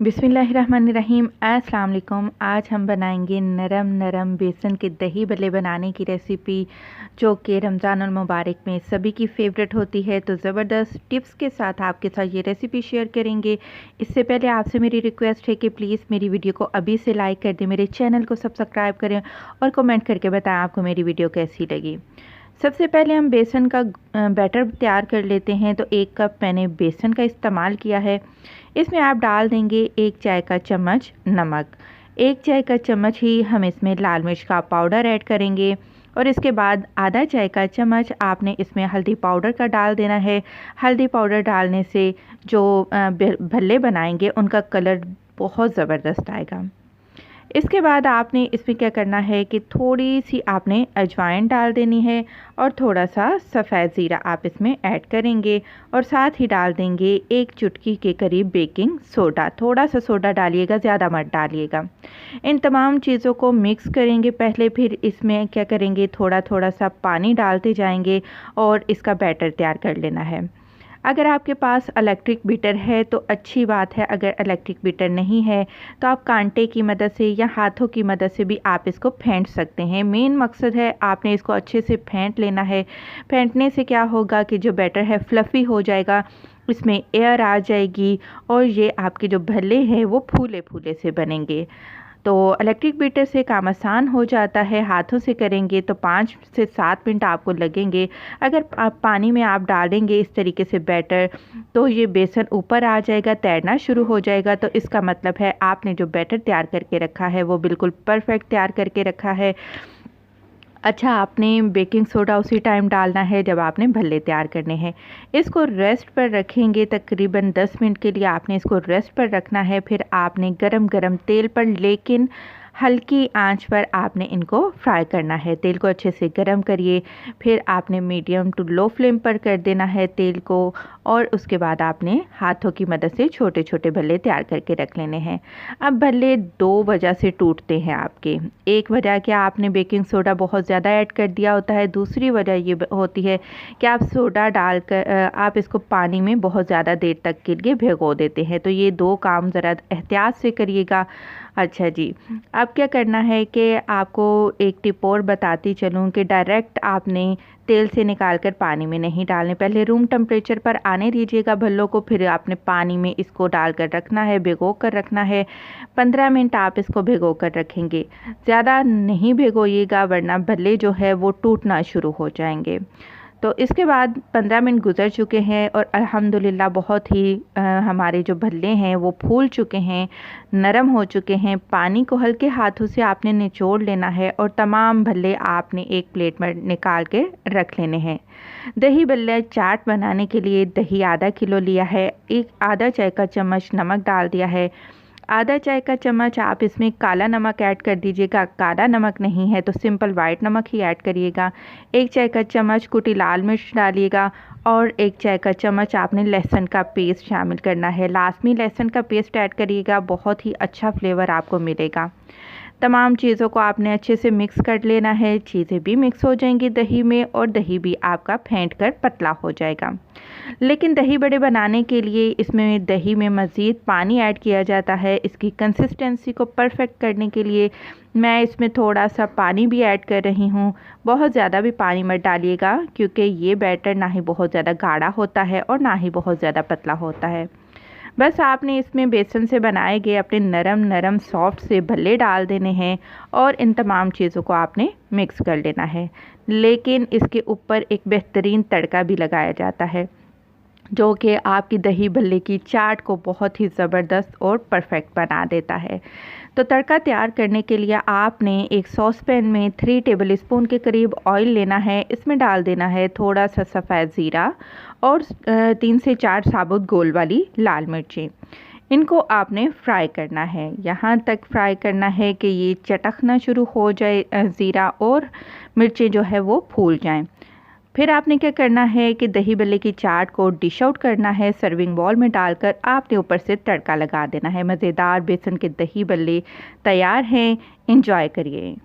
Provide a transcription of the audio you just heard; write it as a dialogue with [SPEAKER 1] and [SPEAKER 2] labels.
[SPEAKER 1] बिस्मिल्लाहिर्रहमानिर्रहीम। अस्सलाम वालेकुम। आज हम बनाएंगे नरम नरम बेसन के दही बल्ले बनाने की रेसिपी, जो कि रमज़ानुल मुबारक में सभी की फ़ेवरेट होती है। तो ज़बरदस्त टिप्स के साथ आपके साथ ये रेसिपी शेयर करेंगे। इससे पहले आपसे मेरी रिक्वेस्ट है कि प्लीज़ मेरी वीडियो को अभी से लाइक कर दें, मेरे चैनल को सब्सक्राइब करें और कमेंट करके बताएं आपको मेरी वीडियो कैसी लगी। सबसे पहले हम बेसन का बैटर तैयार कर लेते हैं। तो 1 कप मैंने बेसन का इस्तेमाल किया है। इसमें आप डाल देंगे 1 चाय का चम्मच नमक। 1 चाय का चम्मच ही हम इसमें लाल मिर्च का पाउडर ऐड करेंगे और इसके बाद आधा चाय का चम्मच आपने इसमें हल्दी पाउडर का डाल देना है। हल्दी पाउडर डालने से जो भल्ले बनाएंगे उनका कलर बहुत ज़बरदस्त आएगा। इसके बाद आपने इसमें क्या करना है कि थोड़ी सी आपने अजवाइन डाल देनी है और थोड़ा सा सफ़ेद ज़ीरा आप इसमें ऐड करेंगे और साथ ही डाल देंगे 1 चुटकी के करीब बेकिंग सोडा। थोड़ा सा सोडा डालिएगा, ज़्यादा मत डालिएगा। इन तमाम चीज़ों को मिक्स करेंगे पहले, फिर इसमें क्या करेंगे थोड़ा थोड़ा सा पानी डालते जाएंगे और इसका बैटर तैयार कर लेना है। अगर आपके पास इलेक्ट्रिक बीटर है तो अच्छी बात है, अगर इलेक्ट्रिक बीटर नहीं है तो आप कांटे की मदद से या हाथों की मदद से भी आप इसको फेंट सकते हैं। मेन मकसद है आपने इसको अच्छे से फेंट लेना है। फेंटने से क्या होगा कि जो बैटर है फ्लफ़ी हो जाएगा, इसमें एयर आ जाएगी और ये आपके जो भल्ले हैं वो फूले फूले से बनेंगे। तो इलेक्ट्रिक बीटर से काम आसान हो जाता है, हाथों से करेंगे तो 5 से 7 मिनट आपको लगेंगे। अगर आप पानी में आप डालेंगे इस तरीके से बैटर, तो ये बेसन ऊपर आ जाएगा, तैरना शुरू हो जाएगा। तो इसका मतलब है आपने जो बैटर तैयार करके रखा है वो बिल्कुल परफेक्ट तैयार करके रखा है। अच्छा, आपने बेकिंग सोडा उसी टाइम डालना है जब आपने भल्ले तैयार करने हैं। इसको रेस्ट पर रखेंगे, तकरीबन 10 मिनट के लिए आपने इसको रेस्ट पर रखना है। फिर आपने गरम गरम तेल पर, लेकिन हल्की आंच पर आपने इनको फ्राई करना है। तेल को अच्छे से गरम करिए, फिर आपने मीडियम टू लो फ्लेम पर कर देना है तेल को और उसके बाद आपने हाथों की मदद से छोटे छोटे भल्ले तैयार करके रख लेने हैं। अब भल्ले 2 वजह से टूटते हैं आपके। एक वजह क्या, आपने बेकिंग सोडा बहुत ज़्यादा ऐड कर दिया होता है। दूसरी वजह ये होती है कि आप सोडा डालकर आप इसको पानी में बहुत ज़्यादा देर तक के लिए भिगो देते हैं। तो ये 2 काम ज़रा एहतियात से करिएगा। अच्छा जी, अब क्या करना है कि आपको एक टिप और बताती चलूँ कि डायरेक्ट आपने तेल से निकाल कर पानी में नहीं डालने। पहले रूम टेम्परेचर पर आने दीजिएगा भल्लों को, फिर आपने पानी में इसको डालकर रखना है, भिगो कर रखना है। 15 मिनट आप इसको भिगो कर रखेंगे, ज़्यादा नहीं भिगोइएगा वरना भल्ले जो है वो टूटना शुरू हो जाएंगे। तो इसके बाद 15 मिनट गुज़र चुके हैं और अल्हम्दुलिल्लाह बहुत ही हमारे जो भल्ले हैं वो फूल चुके हैं, नरम हो चुके हैं। पानी को हल्के हाथों से आपने निचोड़ लेना है और तमाम भल्ले आपने एक प्लेट में निकाल के रख लेने हैं। दही भल्ले चाट बनाने के लिए दही आधा किलो लिया है, एक आधा चाय का चम्मच नमक डाल दिया है। आधा चाय का चम्मच आप इसमें काला नमक ऐड कर दीजिएगा। काला नमक नहीं है तो सिंपल वाइट नमक ही ऐड करिएगा। 1 चाय का चम्मच कुटी लाल मिर्च डालिएगा और 1 चाय का चम्मच आपने लहसुन का पेस्ट शामिल करना है। लाजमी लहसुन का पेस्ट ऐड करिएगा, बहुत ही अच्छा फ्लेवर आपको मिलेगा। तमाम चीज़ों को आपने अच्छे से मिक्स कर लेना है। चीज़ें भी मिक्स हो जाएंगी दही में और दही भी आपका फेंट कर पतला हो जाएगा। लेकिन दही बड़े बनाने के लिए इसमें दही में मज़ीद पानी ऐड किया जाता है। इसकी कंसिस्टेंसी को परफेक्ट करने के लिए मैं इसमें थोड़ा सा पानी भी ऐड कर रही हूँ। बहुत ज़्यादा भी पानी मत डालिएगा क्योंकि ये बैटर ना ही बहुत ज़्यादा गाढ़ा होता है और ना ही बहुत ज़्यादा पतला होता है। बस आपने इसमें बेसन से बनाए गए अपने नरम नरम सॉफ्ट से भल्ले डाल देने हैं और इन तमाम चीज़ों को आपने मिक्स कर लेना है। लेकिन इसके ऊपर एक बेहतरीन तड़का भी लगाया जाता है जो कि आपकी दही भल्ले की चाट को बहुत ही ज़बरदस्त और परफेक्ट बना देता है। तो तड़का तैयार करने के लिए आपने एक सॉस पैन में 3 टेबल स्पून के करीब ऑयल लेना है। इसमें डाल देना है थोड़ा सा सफ़ेद ज़ीरा और 3 से 4 साबुत गोल वाली लाल मिर्चें। इनको आपने फ्राई करना है, यहाँ तक फ्राई करना है कि ये चटकना शुरू हो जाए ज़ीरा और मिर्चें जो है वो फूल जाएं। फिर आपने क्या करना है कि दही भल्ले की चाट को डिश आउट करना है। सर्विंग बॉल में डालकर आपने ऊपर से तड़का लगा देना है। मज़ेदार बेसन के दही भल्ले तैयार हैं, एंजॉय करिए।